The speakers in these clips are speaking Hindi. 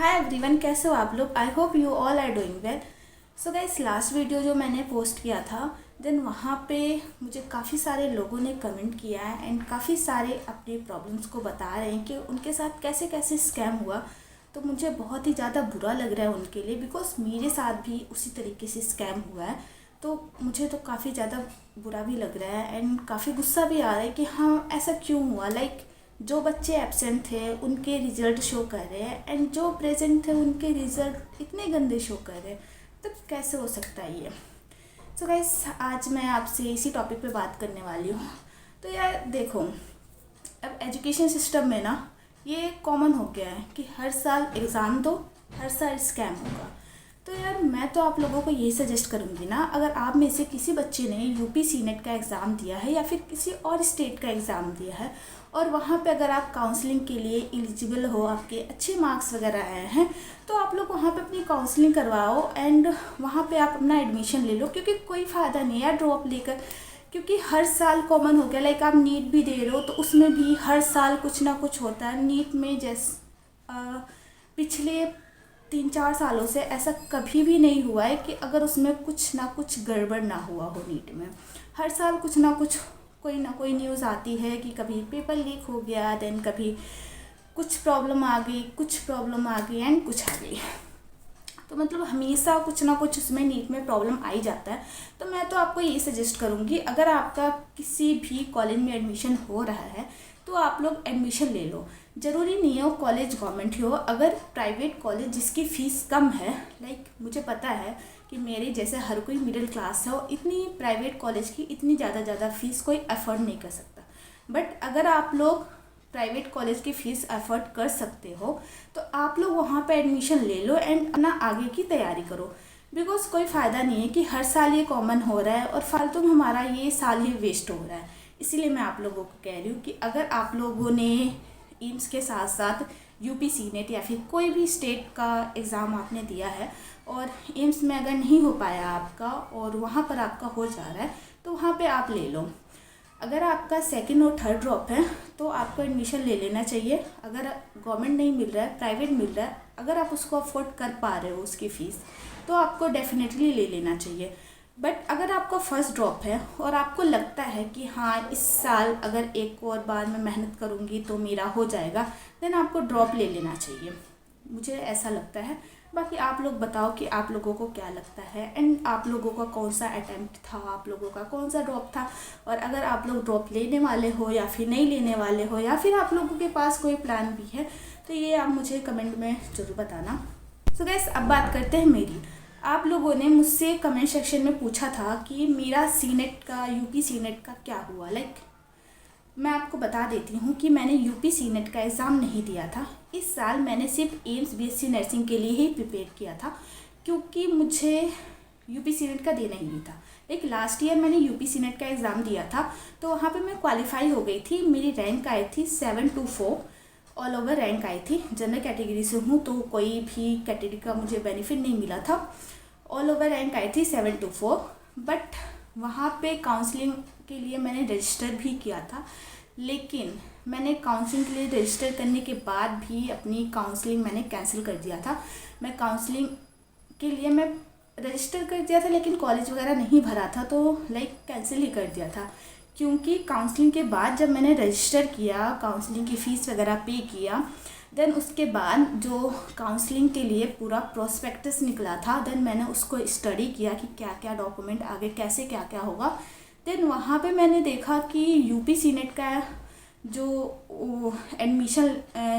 हाय एवरीवन, कैसे हो आप लोग। I hope you all are doing well. So guys, last video जो मैंने पोस्ट किया था देन वहाँ पे मुझे काफ़ी सारे लोगों ने कमेंट किया है एंड काफ़ी सारे अपने प्रॉब्लम्स को बता रहे हैं कि उनके साथ कैसे कैसे स्कैम हुआ। तो मुझे बहुत ही ज़्यादा बुरा लग रहा है उनके लिए, बिकॉज मेरे साथ भी उसी तरीके से स्कैम हुआ है। तो मुझे तो काफ़ी ज़्यादा बुरा भी लग रहा है एंड काफ़ी गुस्सा भी आ रहा है कि हाँ, ऐसा क्यों हुआ। जो बच्चे एब्सेंट थे उनके रिज़ल्ट शो कर रहे हैं एंड जो प्रेजेंट थे उनके रिज़ल्ट इतने गंदे शो कर रहे हैं, तो कैसे हो सकता है ये। सो गाइस, आज मैं आपसे इसी टॉपिक पे बात करने वाली हूँ। तो यार देखो, अब एजुकेशन सिस्टम में ना ये कॉमन हो गया है कि हर साल एग्ज़ाम दो, हर साल स्कैम होगा। तो यार मैं तो आप लोगों को ये सजेस्ट करूँगी ना, अगर आप में से किसी बच्चे ने यूपी सीनेट का एग्ज़ाम दिया है या फिर किसी और स्टेट का एग्ज़ाम दिया है और वहाँ पे अगर आप काउंसलिंग के लिए एलिजिबल हो, आपके अच्छे मार्क्स वगैरह आए हैं, तो आप लोग वहाँ पे अपनी काउंसलिंग करवाओ एंड वहाँ पे आप अपना एडमिशन ले लो। क्योंकि कोई फ़ायदा नहीं है ड्रॉप लेकर, क्योंकि हर साल कॉमन हो गया। आप नीट भी दे रहे हो तो उसमें भी हर साल कुछ ना कुछ होता है। नीट में पिछले 3-4 सालों से ऐसा कभी भी नहीं हुआ है कि अगर उसमें कुछ ना कुछ गड़बड़ ना हुआ हो। नीट में हर साल कुछ ना कोई न्यूज़ आती है कि कभी पेपर लीक हो गया, देन कभी कुछ प्रॉब्लम आ गई एंड कुछ आ गई। तो मतलब हमेशा कुछ ना कुछ उसमें नीट में प्रॉब्लम आ ही जाता है। तो मैं तो आपको ये सजेस्ट करूँगी, अगर आपका किसी भी कॉलेज में एडमिशन हो रहा है तो आप लोग एडमिशन ले लो। ज़रूरी नहीं है वो कॉलेज गवर्नमेंट ही हो। अगर प्राइवेट कॉलेज जिसकी फ़ीस कम है, मुझे पता है कि मेरे जैसे हर कोई मिडिल क्लास है और इतनी प्राइवेट कॉलेज की इतनी ज़्यादा फ़ीस कोई अफोर्ड नहीं कर सकता। बट अगर आप लोग प्राइवेट कॉलेज की फ़ीस अफोर्ड कर सकते हो तो आप लोग वहाँ पे एडमिशन ले लो एंड अपना आगे की तैयारी करो। बिकॉज कोई फ़ायदा नहीं है कि हर साल ये कॉमन हो रहा है और फालतू में हमारा ये साल ही वेस्ट हो रहा है। इसीलिए मैं आप लोगों को कह रही हूँ कि अगर आप लोगों ने एम्स के साथ साथ यूपी सीनेट या फिर कोई भी स्टेट का एग्ज़ाम आपने दिया है और एम्स में अगर नहीं हो पाया आपका और वहाँ पर आपका हो जा रहा है तो वहाँ पे आप ले लो। अगर आपका सेकंड और थर्ड ड्रॉप है तो आपको एडमिशन ले लेना चाहिए। अगर गवर्नमेंट नहीं मिल रहा है, प्राइवेट मिल रहा है, अगर आप उसको अफोर्ड कर पा रहे हो उसकी फ़ीस, तो आपको डेफिनेटली ले लेना चाहिए। बट अगर आपका फर्स्ट ड्रॉप है और आपको लगता है कि हाँ, इस साल अगर एक और बार मैं मेहनत करूँगी तो मेरा हो जाएगा, देन आपको ड्रॉप ले लेना चाहिए। मुझे ऐसा लगता है। बाकी आप लोग बताओ कि आप लोगों को क्या लगता है एंड आप लोगों का कौन सा अटैम्प्ट था, आप लोगों का कौन सा ड्रॉप था, और अगर आप लोग ड्रॉप लेने वाले हो या फिर नहीं लेने वाले हो या फिर आप लोगों के पास कोई प्लान भी है, तो ये आप मुझे कमेंट में ज़रूर बताना। सो गाइस, अब बात करते हैं मेरी। आप लोगों ने मुझसे कमेंट सेक्शन में पूछा था कि मेरा सीनेट का, यूपी सीनेट का क्या हुआ। मैं आपको बता देती हूँ कि मैंने यूपी सीनेट का एग्ज़ाम नहीं दिया था। इस साल मैंने सिर्फ एम्स बीएससी नर्सिंग के लिए ही प्रिपेयर किया था, क्योंकि मुझे यूपी सीनेट का देना ही नहीं था। लास्ट ईयर मैंने यूपी सीनेट का एग्ज़ाम दिया था तो वहाँ पे मैं क्वालिफाई हो गई थी। मेरी रैंक आई थी 724, ऑल ओवर रैंक आई थी। जनरल कैटेगरी से हूँ तो कोई भी कैटेगरी का मुझे बेनिफिट नहीं मिला था। ऑल ओवर रैंक आई थी 724। बट वहाँ पे काउंसलिंग के लिए मैंने रजिस्टर भी किया था, लेकिन मैंने काउंसलिंग के लिए रजिस्टर करने के बाद भी अपनी काउंसलिंग मैंने कैंसिल कर दिया था। मैं काउंसलिंग के लिए मैं रजिस्टर कर दिया था लेकिन कॉलेज वगैरह नहीं भरा था, तो कैंसिल ही कर दिया था। क्योंकि काउंसलिंग के बाद जब मैंने रजिस्टर किया, काउंसलिंग की फ़ीस वगैरह पे किया, देन उसके बाद जो काउंसलिंग के लिए पूरा प्रोस्पेक्टस निकला था, देन मैंने उसको स्टडी किया कि क्या क्या डॉक्यूमेंट आगे कैसे क्या क्या होगा। देन वहाँ पे मैंने देखा कि यूपी सीनेट का जो एडमिशन,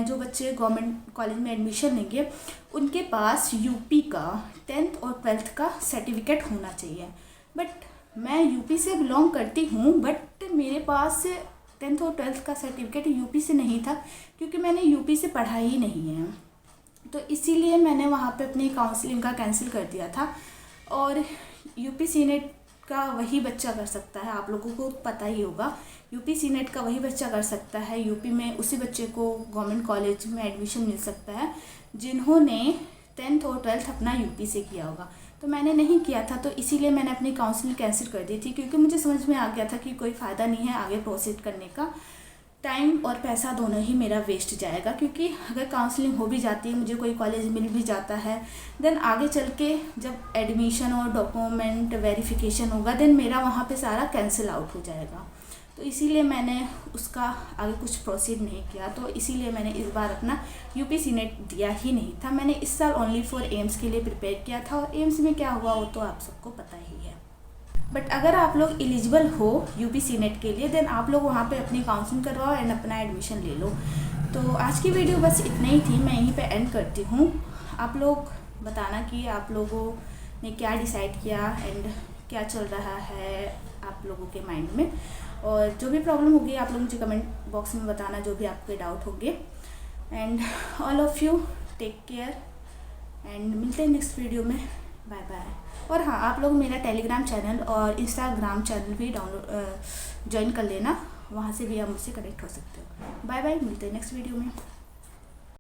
जो बच्चे गवर्नमेंट कॉलेज में एडमिशन लेंगे उनके पास यूपी का 10th और 12th का सर्टिफिकेट होना चाहिए। बट मैं यूपी से बिलोंग करती हूँ, बट मेरे पास 10th और 12th का सर्टिफिकेट यूपी से नहीं था, क्योंकि मैंने यूपी से पढ़ा ही नहीं है। तो इसीलिए मैंने वहाँ पे अपनी काउंसलिंग का कैंसिल कर दिया था। और यूपी सीनेट का वही बच्चा कर सकता है, आप लोगों को पता ही होगा। यूपी सीनेट का वही बच्चा कर सकता है, यूपी में उसी बच्चे को गवर्नमेंट कॉलेज में एडमिशन मिल सकता है जिन्होंने 10th और 12th अपना यूपी से किया होगा। तो मैंने नहीं किया था, तो इसीलिए मैंने अपनी काउंसलिंग कैंसिल कर दी थी, क्योंकि मुझे समझ में आ गया था कि कोई फ़ायदा नहीं है आगे प्रोसीड करने का। टाइम और पैसा दोनों ही मेरा वेस्ट जाएगा, क्योंकि अगर काउंसलिंग हो भी जाती है, मुझे कोई कॉलेज मिल भी जाता है, देन आगे चल के जब एडमिशन और डॉक्यूमेंट वेरिफिकेशन होगा, देन मेरा वहाँ पे सारा कैंसिल आउट हो जाएगा। तो इसीलिए मैंने उसका आगे कुछ प्रोसीड नहीं किया। तो इसीलिए मैंने इस बार अपना यूपीसी नेट दिया ही नहीं था। मैंने इस साल ओनली फॉर एम्स के लिए प्रिपेयर किया था, और एम्स में क्या हुआ वो तो आप सबको पता ही है। बट अगर आप लोग एलिजिबल हो यूपीसी नेट के लिए, देन आप लोग वहाँ पे अपनी काउंसलिंग करवाओ एंड अपना एडमिशन ले लो। तो आज की वीडियो बस इतना ही थी, मैं यहीं पे एंड करती हूँ। आप लोग बताना कि आप लोगों ने क्या डिसाइड किया एंड क्या चल रहा है आप लोगों के माइंड में, और जो भी प्रॉब्लम होगी आप लोग मुझे कमेंट बॉक्स में बताना, जो भी आपके डाउट होंगे। And all of you take care and मिलते हैं नेक्स्ट वीडियो में। Bye bye. और हाँ, आप लोग मेरा टेलीग्राम चैनल और इंस्टाग्राम चैनल भी ज्वाइन कर लेना, वहाँ से भी आप मुझसे कनेक्ट हो सकते हो। बाय बाय, मिलते हैं नेक्स्ट वीडियो में।